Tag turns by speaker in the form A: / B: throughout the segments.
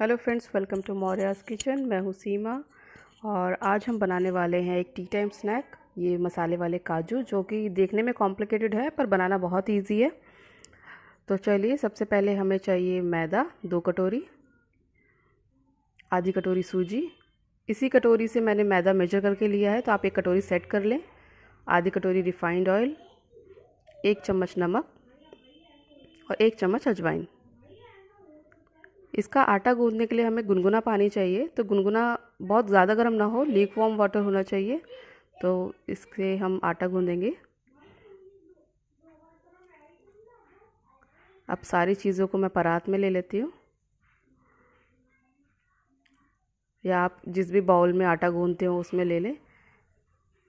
A: Hello friends, welcome to Maurya's kitchen. मैं हूँ सीमा और आज हम बनाने वाले हैं एक टी टाइम स्नैक। ये मसाले वाले काजू, जो कि देखने में कॉम्प्लिकेटेड है पर बनाना बहुत इजी है। तो चलिए, सबसे पहले हमें चाहिए मैदा 2 कटोरी, आधी कटोरी सूजी। इसी कटोरी से मैंने मैदा मेजर करके लिया है, तो आप 1 कटोरी सेट कर लें। आधी कटोरी रिफाइंड ऑयल, 1 चम्मच नमक और 1 चम्मच अजवाइन। इसका आटा गूंदने के लिए हमें गुनगुना पानी चाहिए, तो गुनगुना बहुत ज़्यादा गर्म ना हो, लीक वार्म वाटर होना चाहिए। तो इससे हम आटा गूंदेंगे। अब सारी चीज़ों को मैं परात में ले लेती हूँ, या आप जिस भी बाउल में आटा गूंदते हो उसमें ले लें।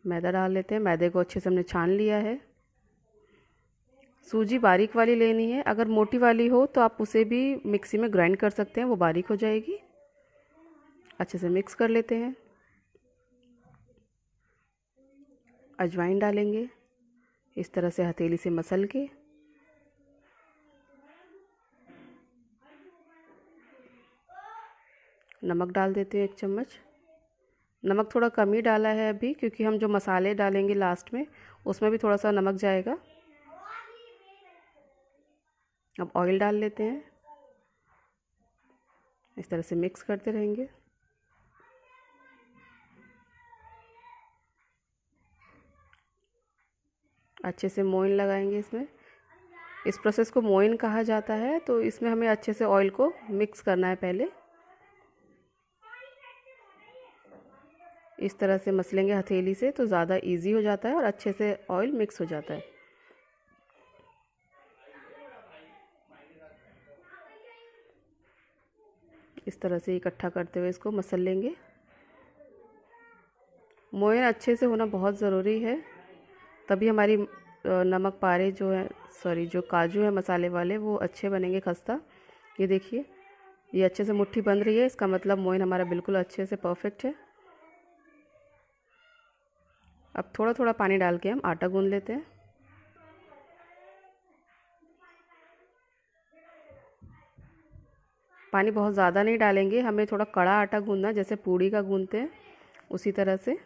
A: मैदा डाल लेते हैं। मैदे को अच्छे से हमने छान लिया है। सूजी बारीक वाली लेनी है, अगर मोटी वाली हो तो आप उसे भी मिक्सी में ग्राइंड कर सकते हैं, वो बारीक हो जाएगी। अच्छे से मिक्स कर लेते हैं। अजवाइन डालेंगे, इस तरह से हथेली से मसल के। नमक डाल देते हैं 1 चम्मच। नमक थोड़ा कम ही डाला है अभी, क्योंकि हम जो मसाले डालेंगे लास्ट में उसमें भी थोड़ा सा नमक जाएगा। अब ऑयल डाल लेते हैं, इस तरह से मिक्स करते रहेंगे। अच्छे से मोइन लगाएंगे इसमें। इस प्रोसेस को मोइन कहा जाता है। तो इसमें हमें अच्छे से ऑयल को मिक्स करना है पहले। इस तरह से मसलेंगे हथेली से तो ज़्यादा इजी हो जाता है और अच्छे से ऑयल मिक्स हो जाता है। इस तरह से इकट्ठा करते हुए इसको मसल लेंगे। मोयन अच्छे से होना बहुत ज़रूरी है, तभी हमारी नमक पारे जो है, जो काजू है मसाले वाले, वो अच्छे बनेंगे, खस्ता। ये देखिए, ये अच्छे से मुट्ठी बन रही है, इसका मतलब मोयन हमारा बिल्कुल अच्छे से परफेक्ट है। अब थोड़ा थोड़ा पानी डाल के हम आटा गूंद लेते हैं। पानी बहुत ज़्यादा नहीं डालेंगे, हमें थोड़ा कड़ा आटा गूंदना, जैसे पूड़ी का गूंदते हैं उसी तरह से।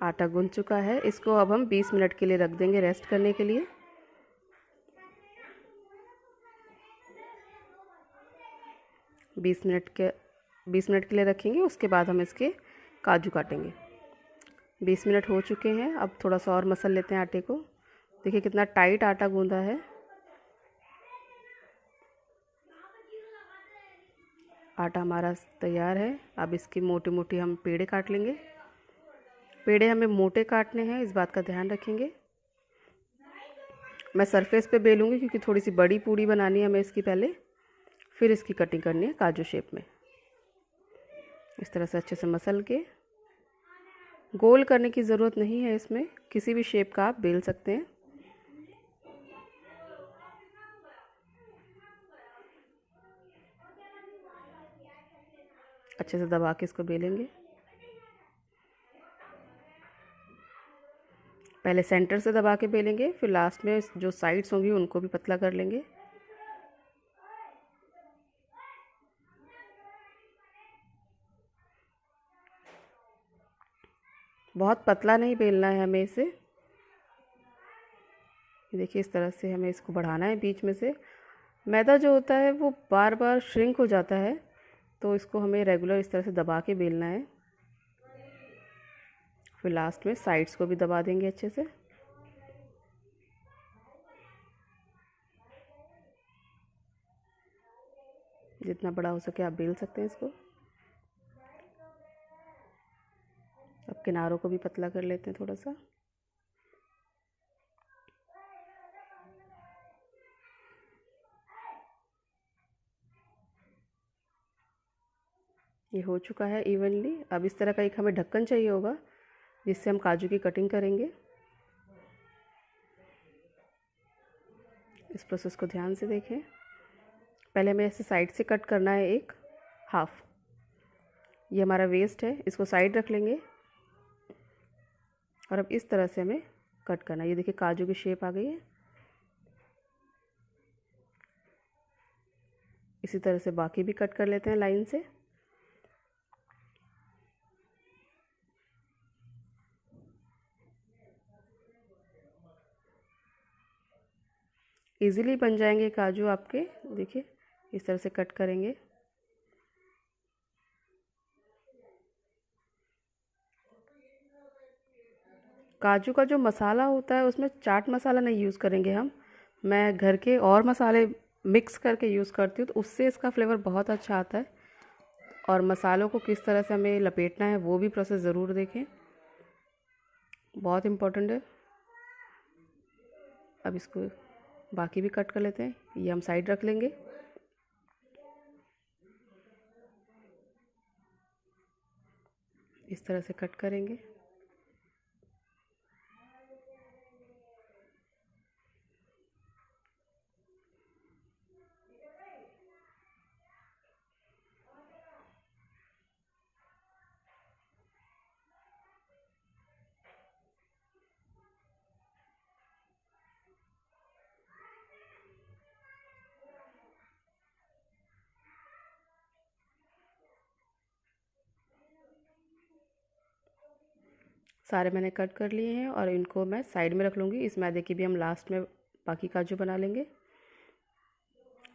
A: आटा गूंद चुका है, इसको अब हम 20 मिनट के लिए रख देंगे रेस्ट करने के लिए। 20 मिनट के लिए रखेंगे, उसके बाद हम इसके काजू काटेंगे। 20 मिनट हो चुके हैं। अब थोड़ा सा और मसल लेते हैं आटे को। देखिए कितना टाइट आटा गूंदा है। आटा हमारा तैयार है। अब इसकी मोटी मोटी हम पेड़े काट लेंगे। पेड़े हमें मोटे काटने हैं, इस बात का ध्यान रखेंगे। मैं सरफेस पे बेलूँगी, क्योंकि थोड़ी सी बड़ी पूड़ी बनानी है हमें इसकी पहले, फिर इसकी कटिंग करनी है काजू शेप में। इस तरह से अच्छे से मसल के, गोल करने की ज़रूरत नहीं है इसमें, किसी भी शेप का आप बेल सकते हैं। अच्छे से दबा के इसको बेलेंगे। पहले सेंटर से दबा के बेलेंगे, फिर लास्ट में जो साइड्स होंगी उनको भी पतला कर लेंगे। बहुत पतला नहीं बेलना है हमें इसे। देखिए, इस तरह से हमें इसको बढ़ाना है बीच में से। मैदा जो होता है वो बार बार श्रिंक हो जाता है, तो इसको हमें रेगुलर इस तरह से दबा के बेलना है। फिर लास्ट में साइड्स को भी दबा देंगे अच्छे से। जितना बड़ा हो सके आप बेल सकते हैं इसको। अब किनारों को भी पतला कर लेते हैं थोड़ा सा। ये हो चुका है इवनली। अब इस तरह का एक हमें ढक्कन चाहिए होगा, जिससे हम काजू की कटिंग करेंगे। इस प्रोसेस को ध्यान से देखें। पहले हमें ऐसे साइड से कट करना है, एक हाफ। ये हमारा वेस्ट है, इसको साइड रख लेंगे। और अब इस तरह से हमें कट करना है। ये देखिए काजू की शेप आ गई है। इसी तरह से बाकी भी कट कर लेते हैं लाइन से। इजीली बन जाएंगे काजू आपके। देखिए इस तरह से कट करेंगे। काजू का जो मसाला होता है उसमें चाट मसाला नहीं यूज़ करेंगे हम। मैं घर के और मसाले मिक्स करके यूज़ करती हूँ, तो उससे इसका फ्लेवर बहुत अच्छा आता है। और मसालों को किस तरह से हमें लपेटना है वो भी प्रोसेस ज़रूर देखें, बहुत इम्पोर्टेंट है। अब इसको बाकी भी कट कर लेते हैं, ये हम साइड रख लेंगे। इस तरह से कट करेंगे। सारे मैंने कट कर लिए हैं और इनको मैं साइड में रख लूँगी। इस मैदे की भी हम लास्ट में बाकी काजू बना लेंगे।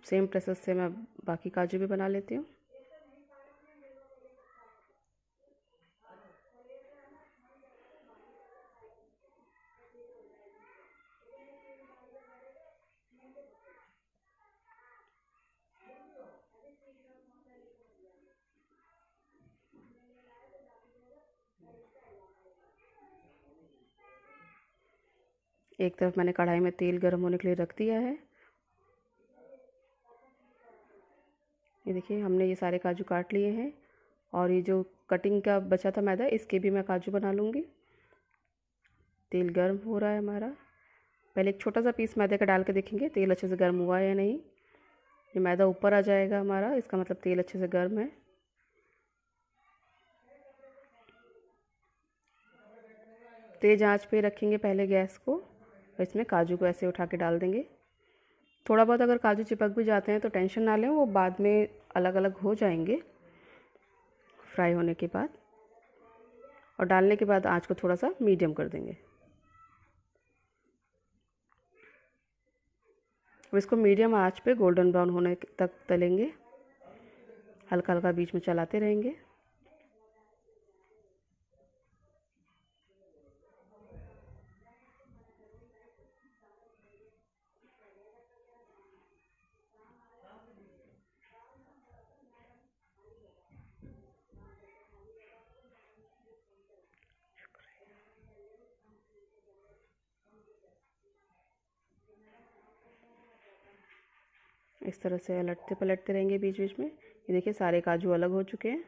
A: सेम प्रोसेस से मैं बाकी काजू भी बना लेती हूँ। एक तरफ मैंने कढ़ाई में तेल गर्म होने के लिए रख दिया है। ये देखिए हमने ये सारे काजू काट लिए हैं और ये जो कटिंग का बचा था मैदा, इसके भी मैं काजू बना लूँगी। तेल गर्म हो रहा है हमारा। पहले एक छोटा सा पीस मैदे का डाल के देखेंगे तेल अच्छे से गर्म हुआ है या नहीं। ये मैदा ऊपर आ जाएगा हमारा, इसका मतलब तेल अच्छे से गर्म है। तेज़ आंच पे रखेंगे पहले गैस को और इसमें काजू को ऐसे उठा के डाल देंगे। थोड़ा बहुत अगर काजू चिपक भी जाते हैं तो टेंशन ना लें, वो बाद में अलग अलग हो जाएंगे फ्राई होने के बाद। और डालने के बाद आंच को थोड़ा सा मीडियम कर देंगे। अब इसको मीडियम आंच पे गोल्डन ब्राउन होने तक तलेंगे, हल्का हल्का बीच में चलाते रहेंगे। इस तरह से पलटते पलटते रहेंगे बीच बीच में। ये देखिए सारे काजू अलग हो चुके हैं।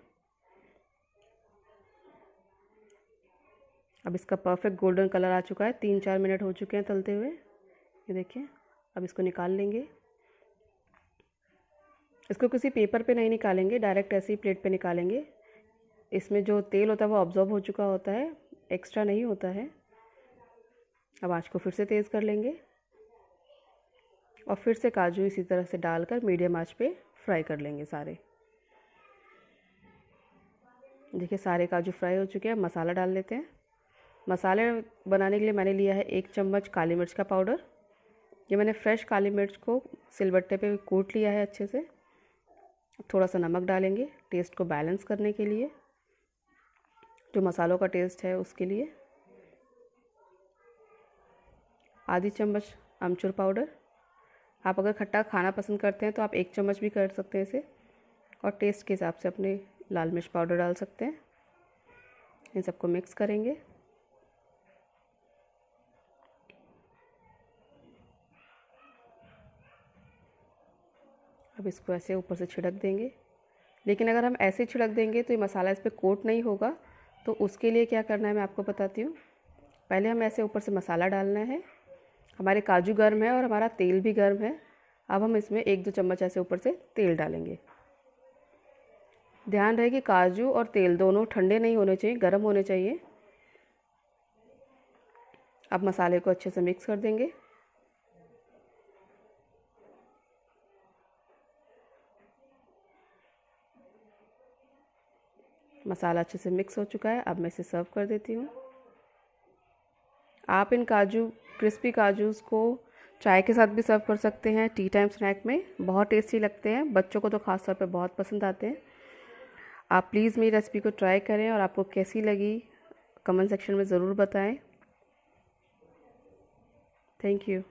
A: अब इसका परफेक्ट गोल्डन कलर आ चुका है, 3-4 मिनट हो चुके हैं तलते हुए। ये देखिए अब इसको निकाल लेंगे। इसको किसी पेपर पे नहीं निकालेंगे, डायरेक्ट ऐसे ही प्लेट पे निकालेंगे। इसमें जो तेल होता है वो ऑब्जॉर्ब हो चुका होता है, एक्स्ट्रा नहीं होता है। अब आँच को फिर से तेज़ कर लेंगे और फिर से काजू इसी तरह से डालकर मीडियम आंच पे फ्राई कर लेंगे सारे। देखिए सारे काजू फ्राई हो चुके हैं। मसाला डाल लेते हैं। मसाले बनाने के लिए मैंने लिया है 1 चम्मच काली मिर्च का पाउडर। ये मैंने फ्रेश काली मिर्च को सिलबट्टे पे कूट लिया है अच्छे से। थोड़ा सा नमक डालेंगे टेस्ट को बैलेंस करने के लिए, जो मसालों का टेस्ट है उसके लिए। आधी चम्मच अमचूर पाउडर। आप अगर खट्टा खाना पसंद करते हैं तो आप 1 चम्मच भी कर सकते हैं इसे। और टेस्ट के हिसाब से अपने लाल मिर्च पाउडर डाल सकते हैं। इन सबको मिक्स करेंगे। अब इसको ऐसे ऊपर से छिड़क देंगे। लेकिन अगर हम ऐसे छिड़क देंगे तो ये मसाला इस पर कोट नहीं होगा, तो उसके लिए क्या करना है मैं आपको बताती हूँ। पहले हम ऐसे ऊपर से मसाला डालना है। हमारे काजू गर्म है और हमारा तेल भी गर्म है। अब हम इसमें 1-2 चम्मच ऐसे ऊपर से तेल डालेंगे। ध्यान रहे कि काजू और तेल दोनों ठंडे नहीं होने चाहिए, गर्म होने चाहिए। अब मसाले को अच्छे से मिक्स कर देंगे। मसाला अच्छे से मिक्स हो चुका है। अब मैं इसे सर्व कर देती हूँ। आप इन क्रिस्पी काजूज़ को चाय के साथ भी सर्व कर सकते हैं। टी टाइम स्नैक में बहुत टेस्टी लगते हैं, बच्चों को तो ख़ास तौर पे बहुत पसंद आते हैं। आप प्लीज़ मेरी रेसिपी को ट्राई करें और आपको कैसी लगी कमेंट सेक्शन में ज़रूर बताएं। Thank you.